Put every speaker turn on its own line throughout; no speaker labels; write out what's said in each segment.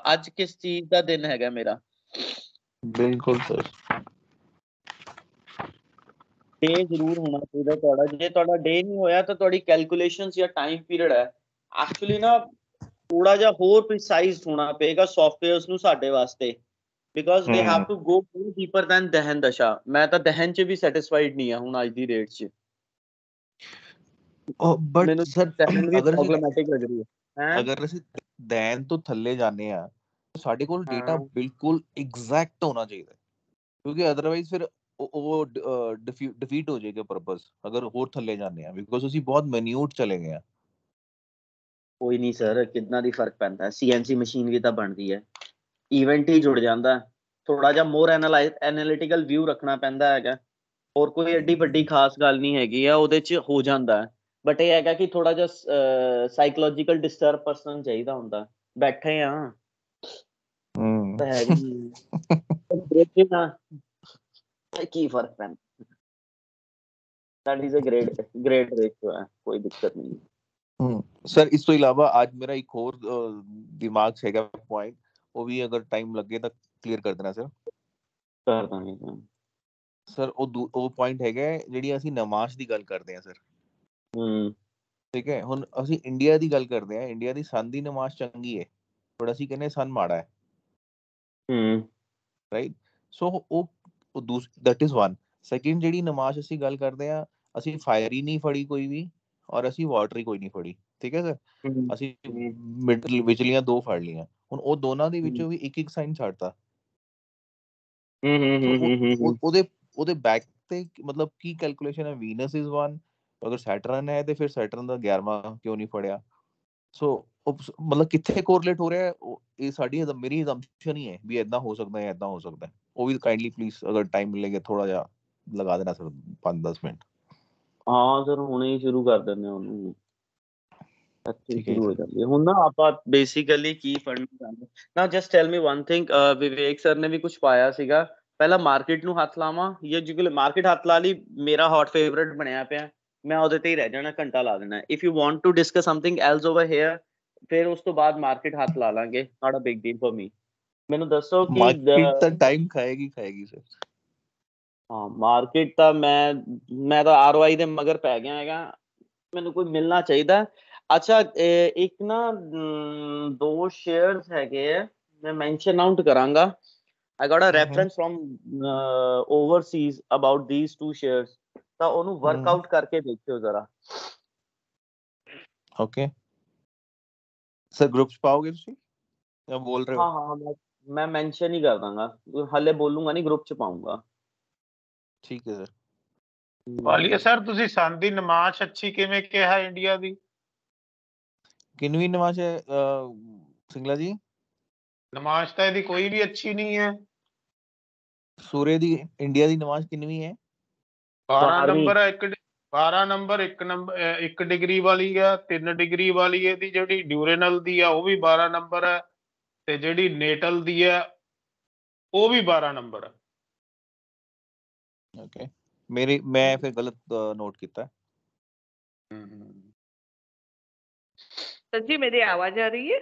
ਅੱਜ ਕਿਸ ਚੀਜ਼ ਦਾ ਦਿਨ ਹੈਗਾ ਮੇਰਾ।
ਬਿਲਕੁਲ ਸਰ।
ਡੇ ਜ਼ਰੂਰ ਹੋਣਾ ਚਾਹੀਦਾ ਤੁਹਾਡਾ, ਜੇ ਤੁਹਾਡਾ ਡੇ ਨਹੀਂ ਹੋਇਆ ਤਾਂ ਤੁਹਾਡੀ ਕੈਲਕੂਲੇਸ਼ਨਸ ਜਾਂ ਟਾਈਮ ਪੀਰੀਅਡ ਹੈ ਐਕਚੁਅਲੀ ਨਾ ਥੋੜਾ ਜਿਹਾ ਹੋਰ ਪ੍ਰੀਸਾਈਜ਼ ਹੋਣਾ ਪਏਗਾ ਸੌਫਟਵੇਅਰਸ ਨੂੰ ਸਾਡੇ ਵਾਸਤੇ, because they have to go deeper than ਦਹਨ ਦਸ਼ਾ। ਮੈਂ ਤਾਂ ਦਹਨ 'ਚ ਵੀ ਸੈਟਿਸਫਾਈਡ ਨਹੀਂ ਆ ਹੁਣ ਅੱਜ ਦੀ ਡੇਟ 'ਚ।
ਬਟ ਸਰ ਅਗਰ
ਪ੍ਰੋਬਲਮੈਟਿਕ ਲੱਗ ਰਹੀ ਹੈ
ਅਗਰ ਅਸੀਂ ਦੈਨ ਤੋਂ ਥੱਲੇ ਜਾਂਦੇ ਆ ਸਾਡੇ ਕੋਲ ਡੇਟਾ ਬਿਲਕੁਲ ਐਗਜ਼ੈਕਟ ਹੋਣਾ ਚਾਹੀਦਾ, ਕਿਉਂਕਿ ਅਦਰਵਾਈਜ਼ ਫਿਰ ਉਹ ਡਿਫੀਟ ਹੋ ਜਾਏਗਾ ਪਰਪਸ ਅਗਰ ਹੋਰ ਥੱਲੇ ਜਾਂਦੇ ਆ, ਬਿਕਾਜ਼ ਅਸੀਂ ਬਹੁਤ ਮਿਨਿਊਟ ਚਲੇ ਗਏ ਆ।
ਕੋਈ ਨਹੀਂ ਸਰ, ਕਿੰਨਾ ਦੀ ਫਰਕ ਪੈਂਦਾ, CNC ਮਸ਼ੀਨ ਵੀ ਤਾਂ ਬਣਦੀ ਹੈ, ਇਵੈਂਟ ਹੀ ਜੁੜ ਜਾਂਦਾ, ਥੋੜਾ ਜਿਹਾ ਮੋਰ ਐਨਾਲਿਟੀਕਲ ਵਿਊ ਰੱਖਣਾ ਪੈਂਦਾ ਹੈਗਾ, ਹੋਰ ਕੋਈ ਐਡੀ ਵੱਡੀ ਖਾਸ ਗੱਲ ਨਹੀਂ ਹੈਗੀ ਆ ਉਹਦੇ 'ਚ ਹੋ ਜਾਂਦਾ। ਬਟ ਇਹ ਹੈਗਾ ਕਿ ਥੋੜਾ ਜਿਹਾ ਸਾਈਕੋਲੋਜੀਕਲ ਡਿਸਟਰਬ ਪਰਸਨ ਚਾਹੀਦਾ ਹੁੰਦਾ। ਬੈਠੇ ਆ ਕੀ ਫਰਕ ਪੈਂਦਾ, that is a great ratio ਹੈ, ਕੋਈ ਦਿੱਕਤ ਨਹੀਂ।
ਸਰ ਇਸ ਤੋਂ ਇਲਾਵਾ ਅੱਜ ਮੇਰਾ ਇੱਕ ਹੋਰ ਦਿਮਾਗ 'ਚ ਹੈਗਾ ਪੁਆਇੰਟ, ਉਹ ਵੀ ਅਗਰ ਟਾਈਮ ਲੱਗੇ ਤਾਂ ਕਲੀਅਰ ਕਰ ਦੇਣਾ ਸਰ।
ਕਰ ਦਾਂਗੇ
ਸਰ ਉਹ ਪੁਆਇੰਟ ਹੈਗਾ ਜਿਹੜੀ ਅਸੀਂ ਨਮਾਜ਼ ਦੀ ਗੱਲ ਕਰਦੇ ਹਾਂ ਸਰ। ਠੀਕ ਹੈ, ਹੁਣ ਅਸੀਂ ਇੰਡੀਆ ਦੀ ਗੱਲ ਕਰਦੇ ਹਾਂ, ਇੰਡੀਆ ਦੀ ਸਨ ਦੀ ਨਮਾਜ਼ ਚੰਗੀ ਹੈ ਬਟ ਅਸੀਂ ਕਹਿੰਦੇ ਸਨ ਮਾੜਾ ਹੈ, ਰਾਈਟ। ਸੋ ਉਹ ਦੈਟ ਇਜ਼ ਵਨ। ਸੈਕਿੰਡ ਜਿਹੜੀ ਨਮਾਜ਼ ਅਸੀਂ ਗੱਲ ਕਰਦੇ ਹਾਂ, ਅਸੀਂ ਫਾਇਰ ਹੀ ਨਹੀਂ ਫੜੀ ਕੋਈ ਵੀ ਔਰ ਅਸੀਂ ਵਾਟਰ ਹੀ ਕੋਈ ਨਹੀਂ ਫੜੀ, ਠੀਕ ਹੈ ਸਰ। ਅਸੀਂ ਮਿਡਲ ਵਿਚਲੀਆਂ ਦੋ ਫੜ ਲਈਆਂ, ਹੁਣ ਉਹ ਦੋਨਾਂ ਦੇ ਵਿੱਚੋਂ ਵੀ ਇੱਕ ਇੱਕ ਸਾਈਨ ਛੱਡਤਾ। ਉਹਦੇ ਬੈਕ ਤੇ ਮਤਲਬ ਕੀ ਕੈਲਕੂਲੇਸ਼ਨ ਹੈ, ਵੀਨਸ ਇਜ਼ 1, ਅਗਰ ਸੈਟਰਨ ਹੈ ਤੇ ਫਿਰ ਸੈਟਰਨ ਦਾ 11ਵਾਂ ਕਿਉਂ ਨਹੀਂ ਫੜਿਆ। ਸੋ ਮਤਲਬ ਕਿੱਥੇ ਕੋਰਿਲੇਟ ਹੋ ਰਿਹਾ, ਇਹ ਸਾਡੀ ਮੇਰੀ ਅਸੰਪਸ਼ਨ ਹੀ ਹੈ ਵੀ ਇਦਾਂ ਹੋ ਸਕਦਾ ਹੈ, ਇਦਾਂ ਹੋ ਸਕਦਾ ਹੈ। ਉਹ ਵੀ ਕਾਈਂਡਲੀ ਪਲੀਜ਼ ਅਗਰ ਟਾਈਮ ਮਿਲੇਗਾ ਥੋੜਾ ਜਿਹਾ ਲਗਾ ਦੇਣਾ ਸਰ, 5-10 ਮਿੰਟ।
ਹਾਂ ਸਰ ਹੁਣੇ ਹੀ ਸ਼ੁਰੂ ਕਰ ਦਿੰਦੇ ਉਹਨੂੰ, ਸ਼ੁਰੂ ਹੋ ਜਾਂਦੀ ਹੈ ਹੁਣ ਨਾ। ਆਪਾਂ ਬੇਸਿਕਲੀ ਕੀ ਪੜ੍ਹਨਾ ਚਾਹੁੰਦੇ ਨਾ, ਜਸਟ ਟੈਲ ਮੀ ਵਨ ਥਿੰਗ, ਵਿਵੇਕ ਸਰ ਨੇ ਵੀ ਕੁਝ ਪਾਇਆ ਸੀਗਾ, ਪਹਿਲਾਂ ਮਾਰਕੀਟ ਨੂੰ ਹੱਥ ਲਾਵਾਂ ਜਾਂ ਜਿਗਲ ਮਾਰਕੀਟ ਹੱਥ ਲਾ ਲਈ, ਮੇਰਾ ਹੌਟ ਫੇਵਰੇਟ ਬਣਿਆ ਪਿਆ, ਮੈਂ ਉਹਦੇ ਤੇ ਹੀ ਰਹਿ ਜਾਣਾ, ਘੰਟਾ ਲਾ ਦੇਣਾ। If you want to discuss something else over here, ਫਿਰ ਉਸ ਤੋਂ ਬਾਅਦ ਮਾਰਕੀਟ ਹੱਥ ਲਾ ਲਾਂਗੇ, not a big deal for me. ਮੈਨੂੰ ਦੱਸੋ ਕਿ
ਮਾਰਕੀਟ ਤਾਂ ਟਾਈਮ ਖਾਏਗੀ ਸਰ।
ਹਾਂ ਮਾਰਕੀਟ ਤਾਂ ਮੈਂ ਤਾਂ ROI ਦੇ ਮਗਰ ਪੈ ਗਿਆ ਹੈਗਾ, ਮੈਨੂੰ ਕੋਈ ਮਿਲਣਾ ਚਾਹੀਦਾ। ਅੱਛਾ ਇੱਕ ਨਾ 2 ਸ਼ੇਅਰਸ ਹੈਗੇ ਆ, ਮੈਂ ਮੈਂਸ਼ਨ ਆਊਟ ਕਰਾਂਗਾ। I got a reference from overseas about these 2 shares, ਤਾਂ ਉਹਨੂੰ ਵਰਕਆਊਟ ਕਰਕੇ ਦੇਖਿਓ ਜ਼ਰਾ।
ਓਕੇ ਸਰ, ਗਰੁੱਪ 'ਚ ਪਾਓਗੇ ਤੁਸੀਂ ਜਾਂ ਬੋਲ ਰਹੇ ਹੋ?
ਹਾਂ ਮੈਂ ਮੈਂਸ਼ਨ ਹੀ ਕਰ ਦਾਂਗਾ, ਹਾਲੇ ਬੋਲੂੰਗਾ ਨਹੀਂ, ਗਰੁੱਪ 'ਚ ਪਾਉਂਗਾ।
ਠੀਕ ਹੈ ਸਰ।
ਵਾਲੀਆ ਸਰ, ਤੁਸੀਂ ਸਨ ਦੀ ਨਮਾਜ਼ ਅੱਛੀ ਕਿਵੇਂ ਕਿਹਾ ਇੰਡੀਆ ਦੀ?
ਕਿੰਨਵੀਂ ਨਮਾਜ਼ ਹੈ ਸਿੰਗਲਾ ਜੀ?
ਨਮਾਜ਼ ਤਾਂ ਇਹਦੀ ਕੋਈ ਵੀ ਅੱਛੀ ਨਹੀਂ ਹੈ।
ਸੂਰੇ ਦੀ ਇੰਡੀਆ ਦੀ ਨਮਾਜ਼ ਕਿੰਨਵੀਂ ਹੈ?
12 ਨੰਬਰ ਹੈ, 12 ਨੰਬਰ, 1 ਡਿਗਰੀ ਵਾਲੀ ਆ, 3 ਡਿਗਰੀ ਵਾਲੀ ਇਹਦੀ ਜਿਹੜੀ ਡਿਊਰੇਨਲ ਦੀ ਆ ਉਹ ਵੀ 12 ਨੰਬਰ ਹੈ, ਤੇ ਜਿਹੜੀ ਨੇਟਲ ਦੀ ਹੈ ਉਹ ਵੀ 12 ਨੰਬਰ ਹੈ।
ਓਕੇ, ਮੈਂ ਫਿਰ ਗਲਤ ਨੋਟ ਕੀਤਾ।
सर जी मेरी आवाज आ रही है?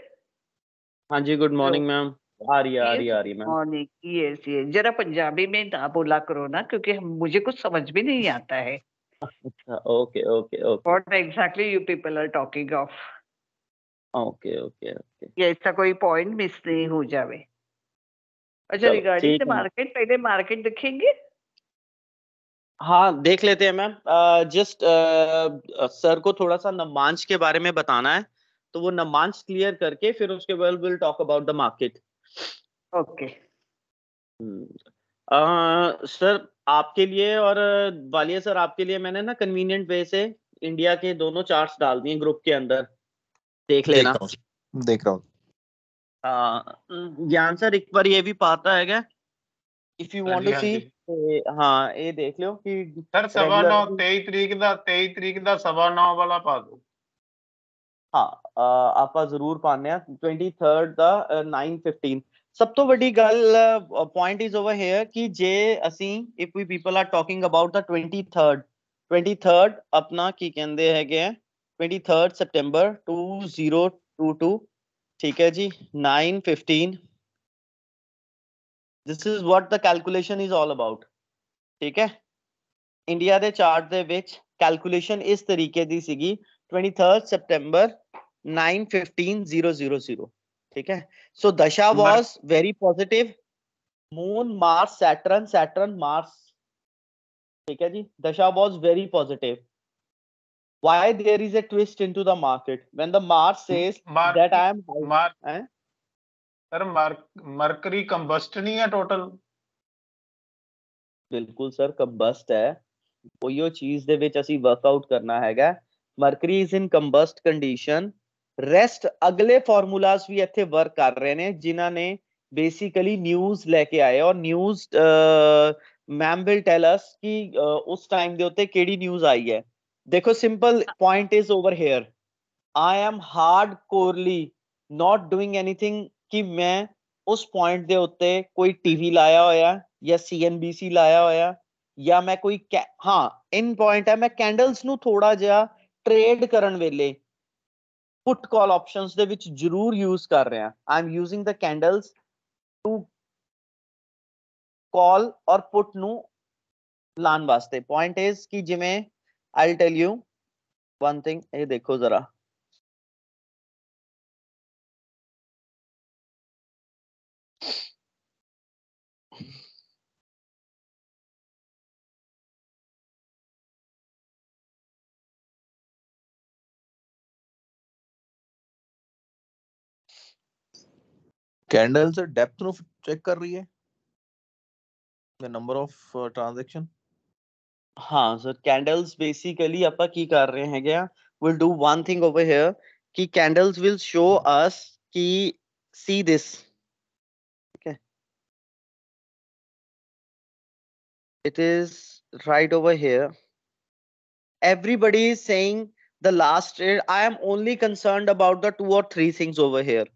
हाँ जी, गुड मॉर्निंग मैम। आ रही है मैम।
मॉर्निंग। यस जरा पंजाबी में ना बोला करो ना, क्योंकि मुझे कुछ समझ भी नहीं आता है।
Okay okay okay.
What exactly you people are talking of?
Okay okay okay.
ये इसका कोई पॉइंट मिस नहीं हो जावे। अच्छा, रिगार्डिंग द मार्केट, पहले मार्केट देखेंगे?
हाँ देख लेते हैं मैम। जस्ट सर को थोड़ा सा नमांश के बारे में बताना है, तो वो नमांश क्लियर करके फिर उसके बाद will talk about the market.
Okay
sir आपके लिए और वालिया सर आपके लिए मैंने ना कन्वीनियंट वे से इंडिया के दोनों चार्ट्स डाल दिए ग्रुप के अंदर, देख लेना।
देख रहा हूँ।
ज्ञान सर एक बार ये भी पाता है क्या, इफ यू वांट टू सी? हाँ ये देख लो कि
सर 9:15 23 ਤਰੀਕ ਦਾ 9:15 ਵਾਲਾ ਪਾ ਦੋ।
हाँ ਆਪਾਂ ਜ਼ਰੂਰ ਪਾਣੇ ਆ 23rd ਦਾ 9:15। ਸਭ ਤੋਂ ਵੱਡੀ ਗੱਲ ਪੁਆਇੰਟ ਇਜ਼ ਓਵਰ ਹੇਅਰ ਕਿ ਜੇ ਅਸੀਂ if we people are talking about the 23rd ਆਪਣਾ ਕੀ ਕਹਿੰਦੇ ਹੈਗੇ ਆ 23rd September 2022 ठीक है जी 9:15 this is what the calculation is all about. ठीक है इंडिया ਦੇ ਚਾਰਟ ਦੇ ਵਿੱਚ ਕੈਲਕੂਲੇਸ਼ਨ ਇਸ ਤਰੀਕੇ ਦੀ ਸੀਗੀ 23 September 9:15 ठीक है so dasha was very positive moon mars saturn mars ठीक है जी dasha was very positive why there is a twist into the market when the mars says that I am
sir mercury combust नहीं है total
बिल्कुल sir combust है ਉਹੀਓ ਚੀਜ਼ ਦੇ ਵਿੱਚ ਅਸੀਂ ਵਰਕਆਊਟ ਕਰਨਾ ਹੈਗਾ Mercury is in combust condition rest ਅਗਲੇ ਫਾਰਮੂਲਾਸ ਵੀ ਇੱਥੇ ਵਰਕ ਕਰ ਰਹੇ ਨੇ ਜਿਨ੍ਹਾਂ ਨੇ ਬੇਸਿਕਲੀ ਨਿਊਜ਼ ਲੈ ਕੇ ਆਏ ਔਰ ਨਿਊਜ਼ ਮੈਮ ਵਿਲ ਟੈਲ ਅਸ ਕਿ ਉਸ ਟਾਈਮ ਦੇ ਉੱਤੇ ਕਿਹੜੀ ਨਿਊਜ਼ ਆਈ ਹੈ ਦੇਖੋ simple point is over here I am hardcorely not doing anything कि मैं उस पॉइंट ਦੇ ਉੱਤੇ ਕੋਈ ਟੀਵੀ ਲਾਇਆ ਹੋਇਆ ਜਾਂ CNBC ਲਾਇਆ ਹੋਇਆ ਜਾਂ ਮੈਂ ਕੋਈ ਹਾਂ ਇਨ ਪੁਆਇੰਟ ਹੈ ਮੈਂ ਕੈਂਡਲਸ ਨੂੰ ਥੋੜਾ ਜਿਹਾ ਟ੍ਰੇਡ ਕਰਨ ਵੇਲੇ ਪੁੱਟ ਕਾਲ ਆਪਸ਼ਨਸ ਦੇ ਵਿੱਚ ਜ਼ਰੂਰ ਯੂਜ਼ ਕਰ ਰਿਹਾ I am using the candles to call or put ਨੂੰ ਲਾਣ ਵਾਸਤੇ ਪੁਆਇੰਟ ਇਜ਼ ਕਿ ਜਿਵੇਂ I will tell you one thing ਇਹ ਦੇਖੋ ਜ਼ਰਾ
कैंडल से डेप्थ ਨੂੰ ਚੈੱਕ ਕਰ ਰਹੀ ਹੈ the number of transaction
हाँ सर कैंडल्स बेसिकली ਆਪਾਂ ਕੀ ਕਰ ਰਹੇ ਹੈਗੇ ਆ we'll do one thing over here कि candles will show us कि see this okay it is right over here everybody is saying the last trade I am only concerned about the 2 or 3 things over here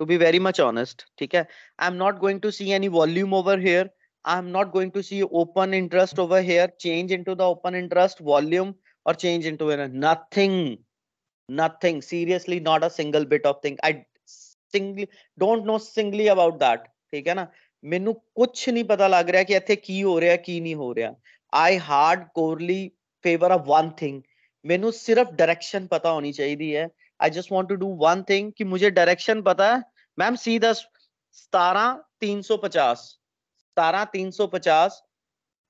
to be very much honest ठीक है I'm not going to see any volume over here I'm not going to see open interest over here change into the open interest volume or change into nothing seriously not a single bit of thing I singly don't know singly about that ठीक है ना ਮੈਨੂੰ ਕੁਝ ਨਹੀਂ ਪਤਾ ਲੱਗ ਰਿਹਾ ਕਿ ਇੱਥੇ ਕੀ ਹੋ ਰਿਹਾ ਕੀ ਨਹੀਂ ਹੋ ਰਿਹਾ I hardcorely favor of one thing ਮੈਨੂੰ ਸਿਰਫ डायरेक्शन पता होनी चाहिए है I just want to do one thing कि मुझे डायरेक्शन पता है मैम सीधा 17,350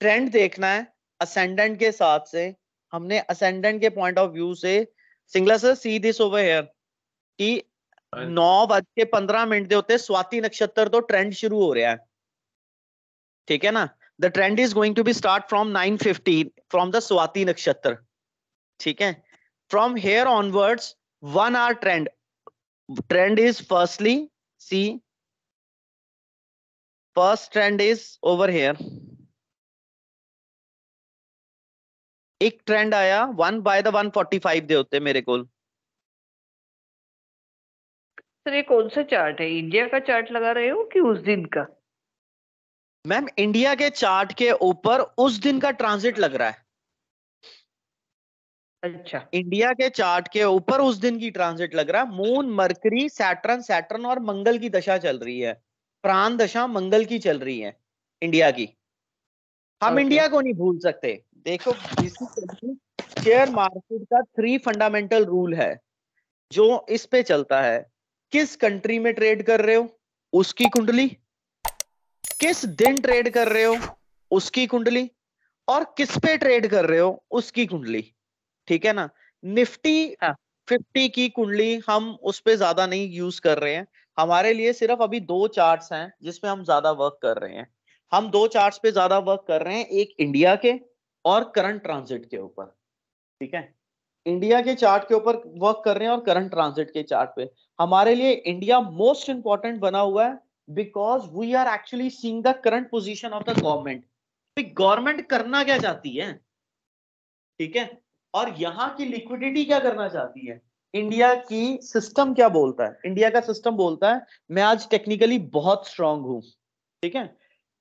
ट्रेंड देखना है असेंडेंट के साथ से हमने असेंडेंट के पॉइंट ऑफ व्यू से Singla sir see this over here कि 9:15 ਦੇ ਉੱਤੇ ਸਵਾਤੀ ਨक्षत्र ਤੋਂ ट्रेंड शुरू हो रहा है ठीक है ना the trend is going to be start from 9:15 from the swati nakshatra ठीक है from here onwards 1 hour trend is firstly see first trend is over here एक ट्रेंड आया 1 by the 145 ਦੇ ਉੱਤੇ ਮੇਰੇ ਕੋਲ
सर ये कौन सा चार्ट है इंडिया का चार्ट लगा रहे हो कि उस दिन का
मैम इंडिया के चार्ट के ऊपर उस दिन का ट्रांजिट लग रहा है
अच्छा
इंडिया के चार्ट के ऊपर उस दिन की ट्रांजिट लग रहा है मून मरकरी सैटर्न और मंगल की दशा चल रही है प्राण दशा मंगल की चल रही है इंडिया की हम इंडिया को नहीं भूल सकते देखो शेयर मार्केट का 3 फंडामेंटल रूल है जो इस पे चलता है किस कंट्री में ट्रेड कर रहे हो उसकी कुंडली किस दिन ट्रेड कर रहे हो उसकी कुंडली और किस पे ट्रेड कर रहे हो उसकी कुंडली ठीक है ना निफ्टी 50 की कुंडली हम उस पे ज्यादा नहीं यूज कर रहे हैं हमारे लिए सिर्फ अभी 2 चार्ट्स हैं जिसमें हम ज्यादा वर्क कर रहे हैं हम 2 चार्ट्स पे ज्यादा वर्क कर रहे हैं एक इंडिया के और करंट ट्रांजिट के ऊपर ठीक है इंडिया के चार्ट के ऊपर वर्क कर रहे हैं और करंट ट्रांजिट के चार्ट पे हमारे लिए इंडिया मोस्ट इंपॉर्टेंट बना हुआ है because we are actually seeing the current position of the government government करना क्या चाहती है ठीक है और यहाँ की लिक्विडिटी क्या करना चाहती है इंडिया की सिस्टम क्या बोलता है इंडिया का सिस्टम बोलता है मैं आज टेक्निकली बहुत स्ट्रांग हूं ठीक है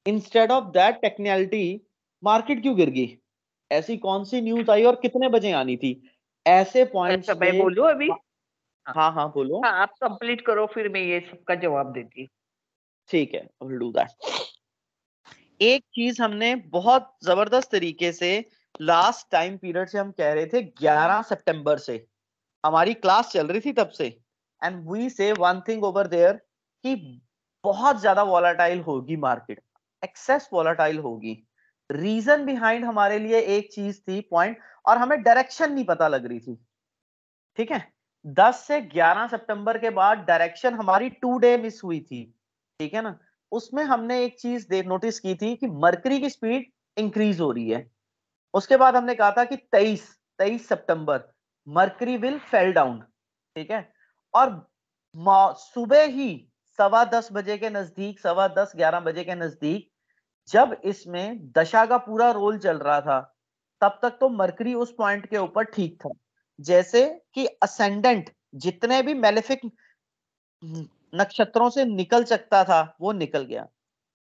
instead of that technicality market क्यों गिर गई ऐसी कौन सी न्यूज आई और कितने बजे आनी थी ऐसे पॉइंट्स
अच्छा मैं बोलूं अभी
हाँ हाँ बोलो।
हाँ आप कंप्लीट करो, फिर मैं ये सबका जवाब देती हूँ।
ठीक है, विल डू दैट। एक चीज हमने बहुत जबरदस्त तरीके से लास्ट टाइम पीरियड से हम कह रहे थे 11 सितंबर से हमारी क्लास चल रही थी तब से, एंड वी से वन थिंग ओवर देयर कि बहुत ज्यादा वॉलेटाइल होगी मार्केट, एक्सेस वॉलेटाइल होगी। रीजन बिहाइंड हमारे लिए एक चीज थी पॉइंट, और हमें डायरेक्शन नहीं पता लग रही थी। ठीक है, 10 से 11 सितंबर के बाद डायरेक्शन हमारी 2 डे मिस हुई थी। ठीक है ना, उसमें हमने एक चीज नोटिस की थी कि मरकरी की स्पीड इंक्रीज हो रही है। उसके बाद हमने कहा था कि 23 सितंबर मरकरी विल फेल डाउन। ठीक है, और सुबह ही 10:15 बजे के नजदीक, 10:15 11 बजे के नजदीक, जब इसमें दशा का पूरा रोल चल रहा था, तब तक तो मरकरी उस पॉइंट के ऊपर ठीक था। जैसे कि असेंडेंट जितने भी मेलेफिक नक्षत्रों से निकल सकता था वो निकल गया।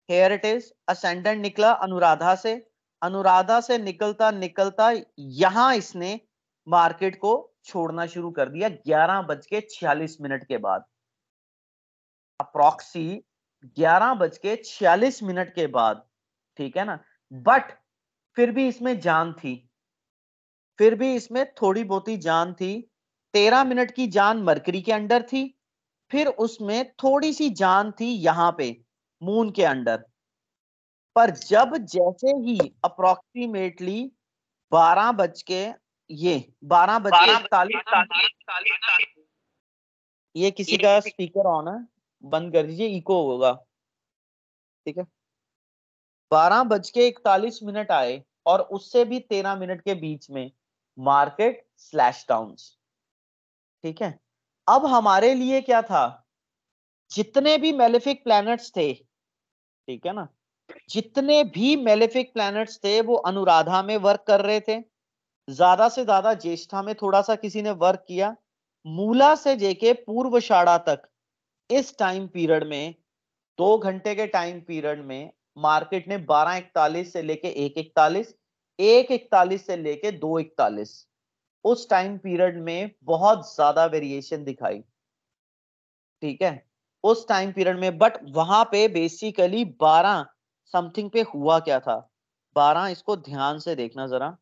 हेयर इट इज, असेंडेंट निकला अनुराधा से, अनुराधा से निकलता निकलता यहां इसने मार्केट को छोड़ना शुरू कर दिया 11:46 के बाद, अप्रॉक्सी 11:46 के बाद। ठीक है ना, बट फिर भी इसमें जान थी, फिर भी इसमें थोड़ी बहुती जान थी। 13 मिनट की जान मरकरी के अंडर थी, फिर उसमें थोड़ी सी जान थी यहां पे मून के अंडर। पर जब जैसे ही अप्रोक्सीमेटली 12 बज के, ये 12:41, ये किसी का स्पीकर ऑन है, बंद कर दीजिए, इको होगा। ठीक है, 12:41 आए और उससे भी 13 मिनट के बीच में मार्केट स्लैश डाउन। ठीक है, अब हमारे लिए क्या था, जितने भी मेलेफिक प्लैनेट्स थे, ठीक है ना, जितने भी मेलेफिक प्लैनेट्स थे वो अनुराधा में वर्क कर रहे थे, ज्यादा से ज्यादा ज्येष्ठा में थोड़ा सा किसी ने वर्क किया। मूला से जेके पूर्वषाढ़ा तक इस टाइम पीरियड में, 2 घंटे के टाइम पीरियड में मार्केट ने 12:41 से लेके 1:41, 1:41 से लेके 2:41, उस टाइम पीरियड में बहुत ज्यादा वेरिएशन दिखाई। ठीक है, उस टाइम पीरियड में, बट वहां पे बेसिकली 12 समथिंग पे हुआ क्या था, 12, इसको ध्यान से देखना जरा।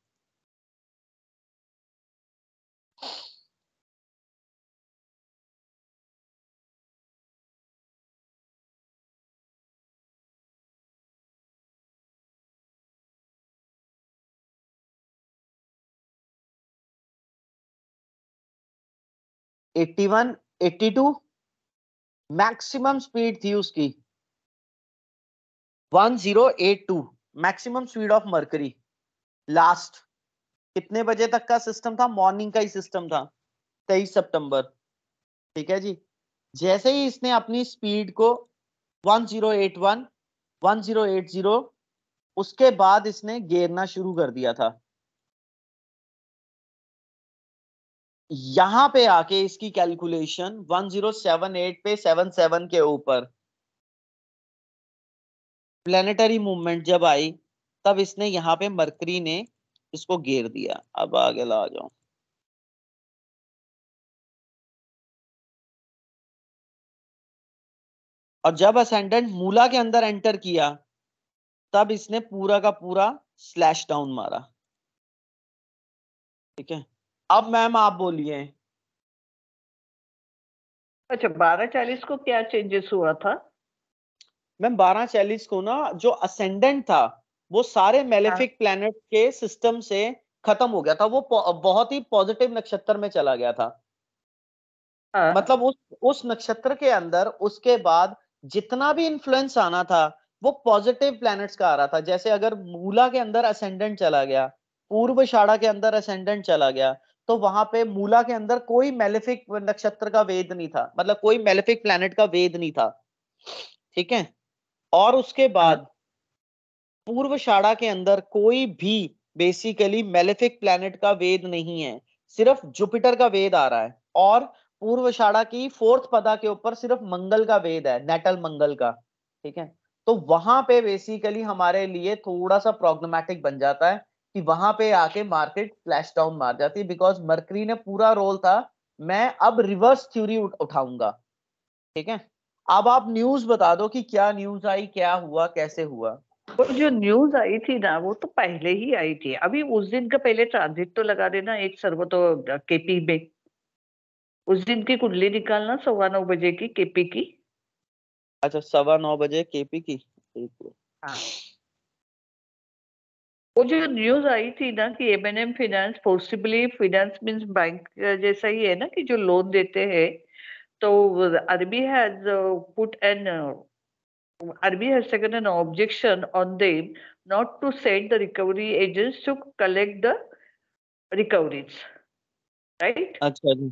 एट्टी वन, 82 मैक्सिमम स्पीड थी उसकी, 1082 maximum speed of mercury. Last कितने बजे तक का सिस्टम था, मॉर्निंग का ही सिस्टम था, 23 सितंबर। ठीक है जी, जैसे ही इसने अपनी स्पीड को 1081, 1080, उसके बाद इसने गिरना शुरू कर दिया था। यहां पे आके इसकी कैलकुलेशन 1078 पे 77 के ऊपर प्लेनेटरी मूवमेंट जब आई, तब इसने यहां पे मरकरी ने इसको घेर दिया। अब आगे ला जाओ, और जब असेंडेंट मूला के अंदर एंटर किया, तब इसने पूरा का पूरा स्लैश डाउन मारा। ठीक है, अब मैम आप बोलिए।
अच्छा 12:40 को क्या चेंजेस हुआ था?
मैम 12:40 को ना, जो असेंडेंट था वो सारे मेलेफिक प्लैनेट के सिस्टम से खत्म हो गया था, वो बहुत ही पॉजिटिव नक्षत्र में चला गया था। मतलब उस नक्षत्र के अंदर उसके बाद जितना भी इन्फ्लुएंस आना था वो पॉजिटिव प्लैनेट्स का आ रहा था। जैसे अगर मूला के अंदर असेंडेंट चला गया, पूर्वषाढ़ा के अंदर असेंडेंट चला गया, तो वहां पे मूला के अंदर कोई मेलेफिक नक्षत्र का वेद नहीं था, मतलब कोई मेलेफिक प्लैनेट का वेद नहीं था। ठीक है, और उसके बाद पूर्वषाढ़ा के अंदर कोई भी बेसिकली मेलेफिक प्लैनेट का वेद नहीं है, सिर्फ जुपिटर का वेद आ रहा है। और पूर्वषाढ़ा की 4th पदा के ऊपर सिर्फ मंगल का वेद है, नेटल मंगल का। ठीक है, तो वहां पे बेसिकली हमारे लिए थोड़ा सा प्रॉब्लमैटिक बन जाता है कि वहां पे आके मार्केट फ्लैश डाउन मार जाती है, बिकॉज मरकरी ने पूरा रोल था मैं अब रिवर्स थ्योरी उठाऊंगा, ठीक है। अब आप न्यूज बता दो कि क्या न्यूज आई, क्या हुआ, कैसे हुआ।
वो जो न्यूज आई थी ना वो तो पहले ही आई थी, अभी उस दिन का पहले ट्रांजिट तो लगा देना एक सर्व तो केपी में, उस दिन की कुंडली निकालना 9:15 की केपी की।
अच्छा 9:15 केपी की, ठीक है।
हाँ, वो जो न्यूज आई थी ना कि MNM finance, possibly finance means bank जैसा ही है ना कि जो लोन देते हैं, तो RB has put an RBI has taken an objection on them not to send the recovery agents to collect the recoveries, right?
अच्छा जी,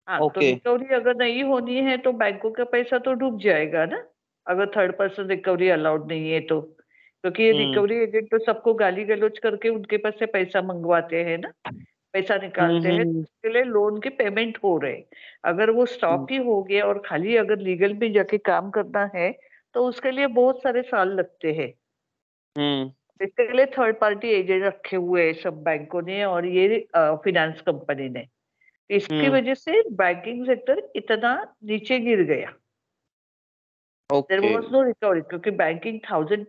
हाँ, तो
ओके।
रिकवरी अगर नहीं होनी है तो बैंकों का पैसा तो डूब जाएगा ना, अगर थर्ड पर्सन रिकवरी अलाउड नहीं है तो, क्योंकि ये रिकवरी एजेंट तो सबको गाली गलौज करके उनके पास से पैसा मंगवाते हैं ना, पैसा निकालते हैं, तो उसके लिए लोन के पेमेंट हो रहे। अगर वो स्टॉप ही हो गया और खाली अगर लीगल में जाके काम करना है तो उसके लिए बहुत सारे साल लगते हैं। इसके लिए थर्ड पार्टी एजेंट रखे हुए हैं सब बैंकों ने और ये फाइनेंस कंपनी ने। इसकी वजह से बैंकिंग सेक्टर इतना नीचे गिर गया। देयर वाज नो रिकवरी, क्योंकि बैंकिंग 1000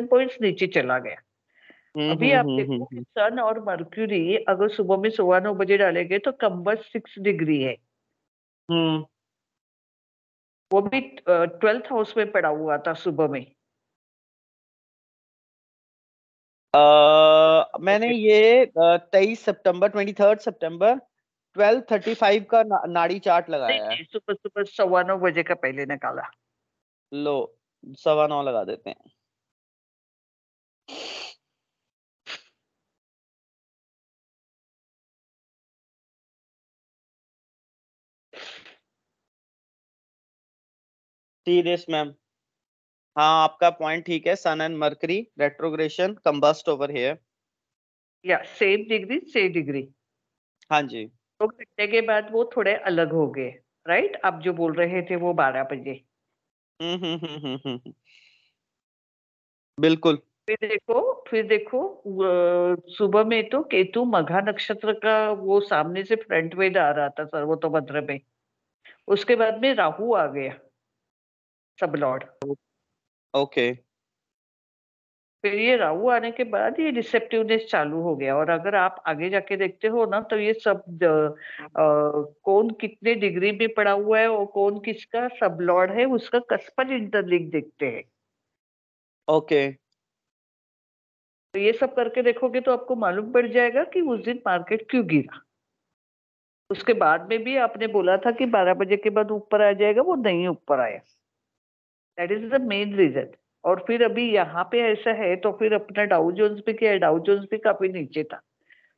पॉइंट्स नीचे चला गया। अभी आप देखो कि सन और मर्क्यूरी अगर सुबह में 9:15 डालेंगे तो कंबस 6 डिग्री है। वो भी 12th हाउस में पड़ा हुआ था सुबह में।
मैंने ये 23 सितंबर 23 सितंबर 12:35 का नाड़ी चार्ट लगाया है।
सुबह सुबह 9:15 का पहले निकाला।
लो 9:15 लगा देते हैं। सीरियस मैम, हाँ आपका पॉइंट ठीक है। Sun and Mercury retrogression combust over here,
या सेम डिग्री सेम डिग्री।
हाँ जी।
2 घंटे के बाद वो थोड़े अलग हो गए, राइट? आप जो बोल रहे थे वो 12 बजे।
बिल्कुल।
फिर देखो सुबह में तो केतु मघा नक्षत्र का वो सामने से फ्रंट वेद आ रहा था सर्वतोभद्र में। उसके बाद में राहु आ गया सब लॉर्ड।
ओके।
फिर ये राहु आने के बाद ये रिसेप्टिवनेस चालू हो गया। और अगर आप आगे जाके देखते हो ना तो ये सब कौन कितने डिग्री में पड़ा हुआ है और कौन किसका सब लॉर्ड है उसका कस्पल इंटरलिंक देखते हैं।
ओके।
तो ये सब करके देखोगे तो आपको मालूम पड़ जाएगा कि उस दिन मार्केट क्यों गिरा। उसके बाद में भी आपने बोला था कि 12 बजे के बाद ऊपर आ जाएगा, वो नहीं ऊपर आया। That is the main reason. और फिर अभी यहाँ पे ऐसा है तो फिर अपना डाउ जोन्स भी क्या है, डाउ जोन्स भी काफी नीचे था।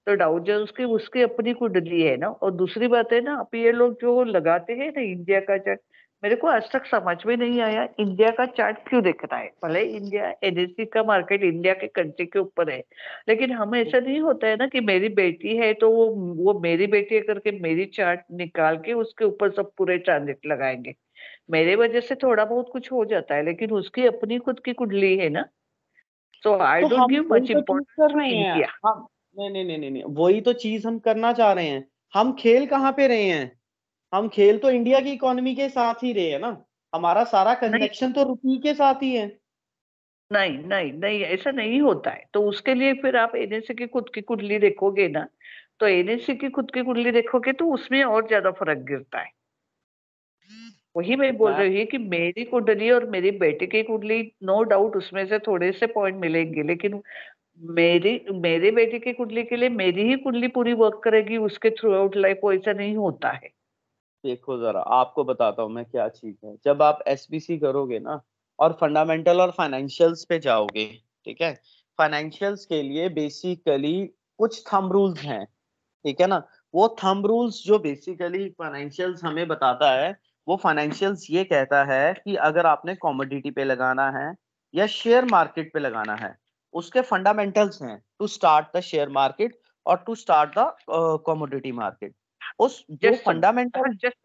तो डाउ जोन्स की उसकी अपनी कुंडली है ना। और दूसरी बात है ना, अब ये लोग जो लगाते हैं ना इंडिया का चार्ट, मेरे को आज तक समझ में नहीं आया इंडिया का चार्ट क्यों दिखता है। भले इंडिया एनएससी का मार्केट इंडिया के कंट्री के ऊपर है, लेकिन हम ऐसा नहीं होता है ना कि मेरी बेटी है तो वो मेरी बेटी है करके मेरी चार्ट निकाल के उसके ऊपर सब पूरे ट्रांजिट लगाएंगे। मेरे वजह से थोड़ा बहुत कुछ हो जाता है, लेकिन उसकी अपनी खुद की कुंडली है ना। सो आई
तो
डोंट
हम
गिव
वही
मच
तो चीज
इम्पोर्टेंस
कर
टू
रहे हैं
इंडिया।
हम। नहीं नहीं नहीं नहीं नहीं, वही तो चीज हम करना चाह रहे हैं। हम खेल कहाँ पे रहे हैं? हम खेल तो इंडिया की इकोनॉमी के साथ ही रहे हैं ना। हमारा सारा
नहीं
कन्वेक्शन तो रुपये के साथ ही है।
नहीं नहीं नहीं, ऐसा नहीं होता है। तो उसके लिए फिर आप एनएससी की खुद की कुंडली देखोगे ना, तो एनएससी की खुद की कुंडली देखोगे तो उसमें और ज्यादा फर्क गिरता है। वही मैं बोल
मैं
रही हूँ कि मेरी कुंडली और मेरी बेटे की कुंडली, नो डाउट उसमें से थोड़े से पॉइंट मिलेंगे, लेकिन मेरे बेटे की कुंडली के लिए मेरी ही कुंडली पूरी वर्क करेगी उसके थ्रू आउट लाइफ, वो ऐसा नहीं होता है।
देखो जरा, आपको बताता हूँ मैं क्या चीज है। जब आप एसबीसी करोगे ना और फंडामेंटल और फाइनेंशियल्स पे जाओगे, ठीक है। फाइनेंशियल्स के लिए बेसिकली कुछ थंब रूल्स हैं, ठीक है ना। वो थंब रूल्स जो बेसिकली फाइनेंशियल्स हमें बताता है, वो फाइनेंशियल्स ये कहता है कि अगर आपने कमोडिटी पे लगाना है या शेयर मार्केट पे लगाना है, उसके फंडामेंटल्स हैं to start the share market और to start the commodity market. उस जो
Just a moment.
Fundamental
Just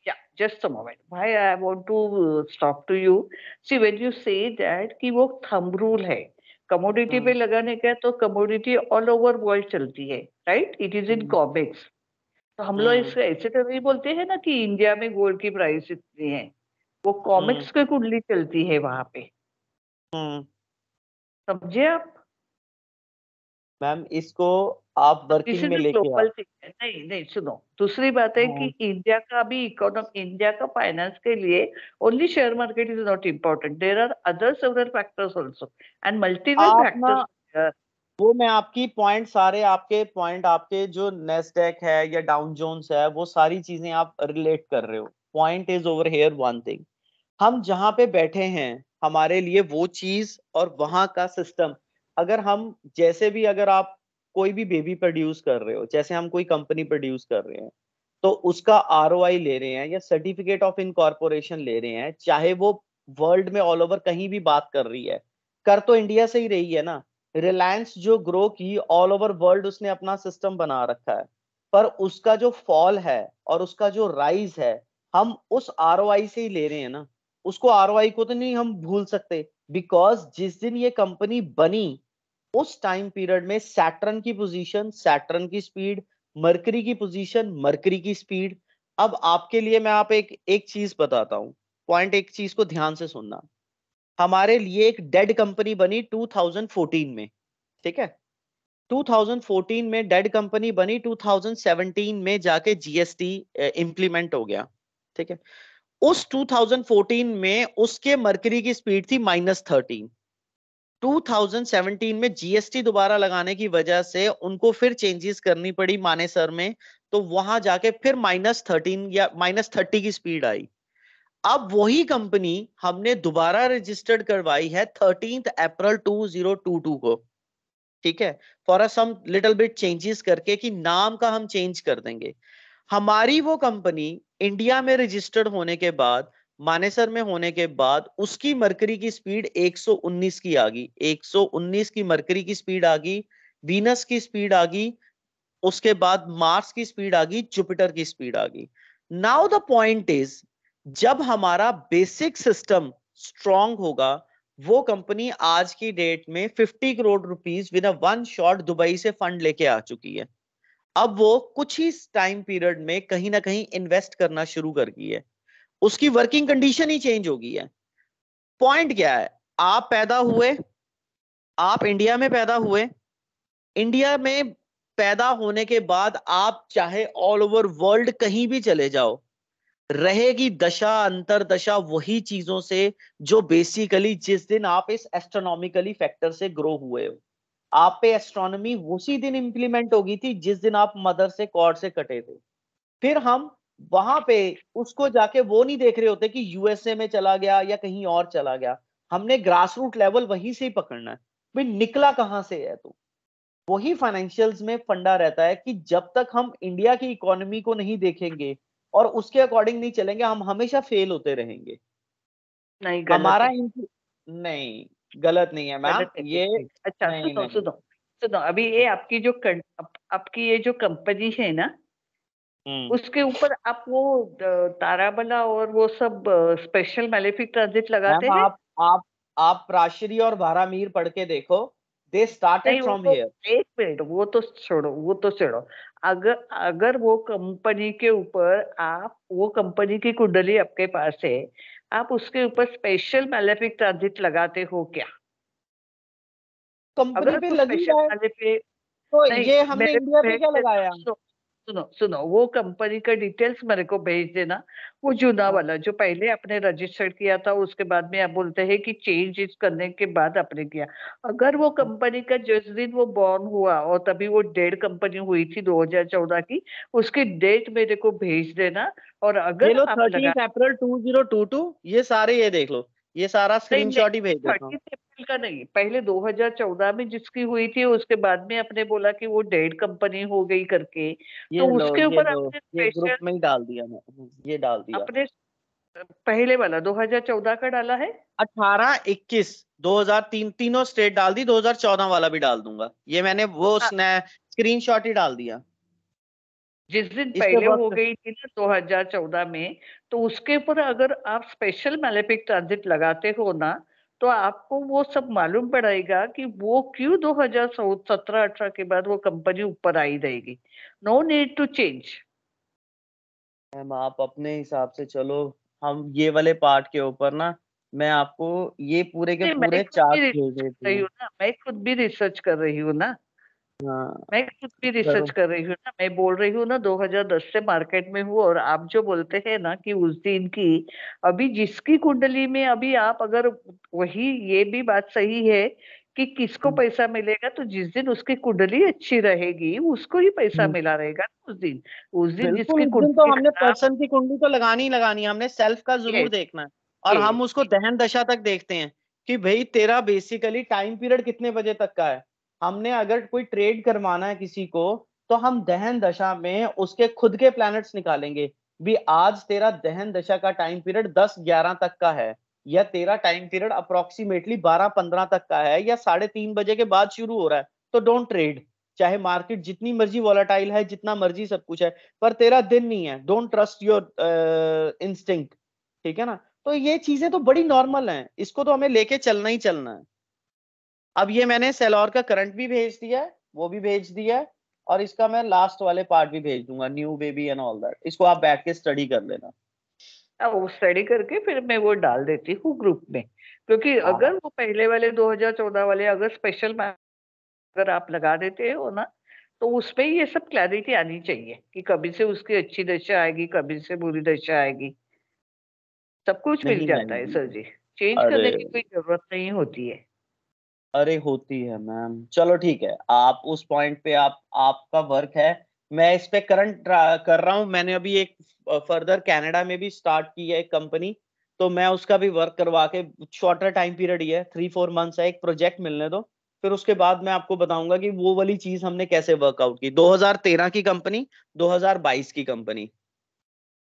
yeah, just a moment. Why I want to stop to you. See, when you say that कि वो thumb rule है, commodity पे लगाने का तो कमोडिटी ऑल ओवर वर्ल्ड चलती है, right? It is in COMEX. तो हम लोग इसको ऐसे तो नहीं बोलते हैं ना कि इंडिया में गोल्ड की प्राइस इतनी है, वो कॉमिक्स की कुंडली चलती है वहां पे, समझे आप?
मैम इसको आप वर्किंग में लेके
ग्लोबल थिंग है। नहीं नहीं, सुनो, दूसरी बात है कि इंडिया का भी इंडिया का फाइनेंस के लिए only share market is not important, there are other several factors also and multiple factors.
वो मैं आपकी पॉइंट सारे आपके जो नेस्डैक है या डाउन जोन्स है वो सारी चीजें आप रिलेट कर रहे हो। Point is over here one thing, हम जहां पे बैठे हैं हमारे लिए वो चीज और वहां का सिस्टम, अगर हम जैसे भी अगर आप कोई भी बेबी प्रोड्यूस कर रहे हो, जैसे हम कोई कंपनी प्रोड्यूस कर रहे हैं तो उसका आरओआई ले रहे हैं या सर्टिफिकेट ऑफ इनकॉर्पोरेशन ले रहे हैं, चाहे वो वर्ल्ड में ऑल ओवर कहीं भी बात कर रही है, कर तो इंडिया से ही रही है ना। रिलायंस जो ग्रो की ऑल ओवर वर्ल्ड उसने अपना सिस्टम बना रखा है, पर उसका जो फॉल है और उसका जो राइज है हम उस आरओआई से ही ले रहे हैं ना। उसको आरओआई को तो नहीं हम भूल सकते, बिकॉज जिस दिन ये कंपनी बनी उस टाइम पीरियड में सैटर्न की पोजीशन, सैटर्न की स्पीड, मरकरी की पोजीशन, मरकरी की स्पीड। अब आपके लिए मैं आप एक चीज बताता हूं, पॉइंट एक चीज को ध्यान से सुनना। हमारे लिए एक डेड कंपनी बनी 2014 में, ठीक है? 2014 में डेड कंपनी बनी, 2017 में जाके जीएसटी इंप्लीमेंट हो गया, ठीक है? उस 2014 में उसके मरकरी की स्पीड थी -13। 2017 में जीएसटी दोबारा लगाने की वजह से उनको फिर चेंजेस करनी पड़ी मानेसर में, तो वहां जाके फिर -13 या -30 की स्पीड आई। अब वही कंपनी हमने दोबारा रजिस्टर्ड करवाई है 13 अप्रैल 2022 को, ठीक है? For some little bit changes करके कि नाम का हम चेंज कर देंगे। हमारी वो कंपनी इंडिया में रजिस्टर्ड होने के बाद, मानेसर में होने के बाद, उसकी मरकरी की स्पीड 119 की आ गई, 119 की मरकरी की स्पीड आ गई, वीनस की स्पीड आ गई, उसके बाद मार्स की स्पीड आ गई, जुपिटर की स्पीड आ गई। नाउ द पॉइंट इज, जब हमारा बेसिक सिस्टम स्ट्रांग होगा, वो कंपनी आज की डेट में 50 crore rupees with a one shot Dubai से फंड लेके आ चुकी है। अब वो कुछ ही टाइम पीरियड में कहीं ना कहीं इन्वेस्ट करना शुरू कर गई है, उसकी वर्किंग कंडीशन ही चेंज हो गई है। पॉइंट क्या है, आप पैदा हुए, आप इंडिया में पैदा हुए, इंडिया में पैदा होने के बाद आप चाहे ऑल ओवर वर्ल्ड कहीं भी चले जाओ, रहेगी दशा अंतरदशा वही चीजों से जो बेसिकली जिस दिन आप इस एस्ट्रोनॉमिकली फैक्टर से ग्रो हुए हो। आप पे एस्ट्रोनॉमी उसी दिन इंप्लीमेंट होगी थी जिस दिन आप मदर से कॉर्ड से कटे थे। फिर हम वहां पे उसको जाके वो नहीं देख रहे होते कि यूएसए में चला गया या कहीं और चला गया, हमने ग्रास रूट लेवल वहीं से ही पकड़ना है। भाई निकला कहां से है? तो वही फाइनेंशियल्स में फंडा रहता है कि जब तक हम इंडिया की इकोनॉमी को नहीं देखेंगे और उसके अकॉर्डिंग नहीं चलेंगे, हम हमेशा फेल होते रहेंगे।
नहीं, गलत
हमारा
है।
नहीं, गलत नहीं है मैम ये।
अच्छा,
नहीं
सुनो
नहीं।
सुनो सुनो, अभी ये आपकी जो आपकी ये जो कंपनी है ना, उसके ऊपर आप वो ताराबला और वो सब स्पेशल मैलेफिक ट्रांजिट लगाते
मैम
हैं?
आप प्राशरी और भारामीर पढ़ के देखो, दे
नहीं,
स्टार्टेड
वो
फ्रॉम
तो
हियर।
एक मिनट, वो तो छोड़ो। अगर अगर वो कंपनी के ऊपर आप, वो कंपनी की कुंडली आपके पास है, आप उसके ऊपर स्पेशल मैलेफिक ट्रांजिट लगाते हो क्या?
कंपनी
अगर
पे
तो
लगी
स्पेशल
है
मैलेफिक,
तो
नहीं,
ये हमने
मेरे
इंडिया पे क्या
भेज देना,
लगाया?
सुनो सुनो सुनो, वो कंपनी का डिटेल्स मेरे को भेज देना। वो जूना वाला जो पहले आपने रजिस्टर्ड किया था, उसके बाद में आप बोलते हैं कि चेंज करने के बाद आपने किया। अगर वो कंपनी का जिस दिन वो बॉर्न हुआ और तभी वो डेड कंपनी हुई थी 2014 की, उसकी डेट मेरे को भेज देना। और
ये
अगर
लो
आप लगा,
13 अप्रैल 2022, ये सारे ये देख लो, ये सारा
नहीं नहीं,
स्क्रीनशॉट ही भेज देता हूँ।
30 अप्रैल का नहीं, पहले 2014 में जिसकी हुई थी, उसके बाद में आपने बोला कि वो डेड कंपनी हो गई करके, तो उसके
ये
ऊपर
लो,
आपने
ये ग्रुप
स्पेशल,
में ही डाल दिया मैं, ये डाल दिया।
अपने पहले वाला 2014 का डाला है?
18, 21, 2003 तीनों स्टेट डाल दी, 2014 वाला भी डाल दूंगा। ये मैंने वो
हाँ,
स्क्रीनशॉट ही डाल दिया।
जिस दिन
इस पे
पहले हो
वक्त
गई थी ना 2014 में, तो उसके ऊपर अगर आप स्पेशल मैलेफिक ट्रांजिट लगाते हो ना, तो आपको वो सब मालूम पड़ेगा कि वो क्यों 2017-18 के बाद वो कंपनी ऊपर आई रहेगी। No need to change.
Ma'am आप अपने हिसाब से चलो, हम ये वाले पार्ट के ऊपर ना मैं आपको ये पूरे के
मैं
पूरे
खुद
चार्ट
भी
भेज
रिसर्च कर
देती
रही
हूँ।
हूँ ना, मैं खुद भी रिसर्च कर रही हूँ ना,
हाँ
मैं खुद भी रिसर्च
करो।
कर रही हूँ ना। मैं बोल रही हूँ ना 2010 से मार्केट में हूँ, और आप जो बोलते हैं ना कि उस दिन की, अभी जिसकी कुंडली में अभी आप अगर वही, ये भी बात सही है कि किसको पैसा मिलेगा, तो जिस दिन उसकी कुंडली अच्छी रहेगी उसको ही पैसा
हम्म,
मिला रहेगा ना उस दिन
बिल्कुल
जिसकी
उस दिन तो
कुंडली
हमने
खराब
पर्सन की कुंडली तो लगानी ही लगानी है, हमने सेल्फ का
है।
जरूर देखना है। और
ये
हम उसको दहन दशा तक देखते हैं कि भाई तेरा बेसिकली टाइम पीरियड कितने बजे तक का है। हमने अगर कोई ट्रेड करवाना है किसी को, तो हम दहन दशा में उसके खुद के प्लैनेट्स निकालेंगे भी आज तेरा दहन दशा का टाइम पीरियड 10-11 तक का है, या तेरा टाइम पीरियड अप्रोक्सीमेटली 12-15 तक का है, या 3:30 बजे के बाद शुरू हो रहा है, तो डोंट ट्रेड। चाहे मार्केट जितनी मर्जी वॉलेटाइल है, जितना मर्जी सब कुछ है, पर तेरा दिन नहीं है, डोंट ट्रस्ट योर इंस्टिंक्ट। ठीक है ना? तो ये चीजें तो बड़ी नॉर्मल हैं, इसको तो हमें लेके चलना ही चलना है। अब ये मैंने सेलॉर का करंट भी भेज दिया है, वो भी भेज दिया है, और इसका मैं लास्ट वाले पार्ट भी भेज दूंगा, new baby and all that. इसको आप बैठ के स्टडी कर लेना।
वो स्टडी करके फिर मैं वो डाल देती हूँ ग्रुप में, क्योंकि अगर
हाँ
वो पहले वाले 2014 वाले अगर स्पेशल अगर आप लगा देते हो ना, तो उसपे ये सब क्लैरिटी आनी चाहिए कि कभी से उसकी अच्छी दशा आएगी, कभी से बुरी दशा आएगी। सब कुछ मिल
नहीं
जाता है
आएगी।
सर जी, चेंज
अरे
करने की कोई जरूरत नहीं होती है।
अरे होती है मैम, चलो ठीक है, आप उस पॉइंट पे आपका वर्क है। मैं इस पे करंट कर रहा हूँ, मैंने अभी एक फर्दर कनाडा में भी स्टार्ट की है एक कंपनी, तो मैं उसका भी वर्क करवा के, शॉर्टर टाइम पीरियड ही है, 3-4 मंथ्स है, एक प्रोजेक्ट मिलने दो, फिर उसके बाद मैं आपको बताऊंगा कि वो वाली चीज हमने कैसे वर्कआउट की। 2013 की कंपनी, 2022 की कंपनी।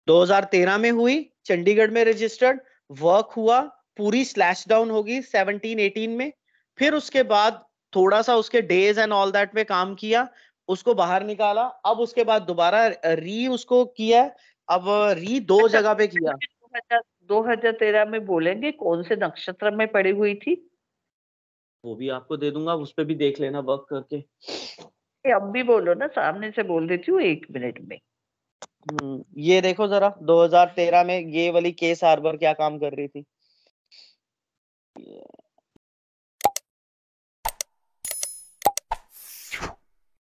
2013 में हुई, चंडीगढ़ में रजिस्टर्ड, वर्क हुआ, पूरी स्लैश डाउन होगी 17-18 में। फिर उसके बाद थोड़ा सा उसके डेज एंड ऑल दैट पे काम किया, उसको बाहर निकाला, अब उसके बाद दोबारा री उसको किया। अब री दो
अच्छा,
जगह पे किया।
2013 में बोलेंगे कौन से नक्षत्र में पड़ी हुई थी?
वो भी आपको दे दूंगा, उस पे भी देख लेना वर्क करके।
ये अब भी बोलो ना, सामने से बोल देती हूँ 1 मिनट में।
ये देखो जरा, 2013 में ये वाली केस हार्बर क्या काम कर रही थी।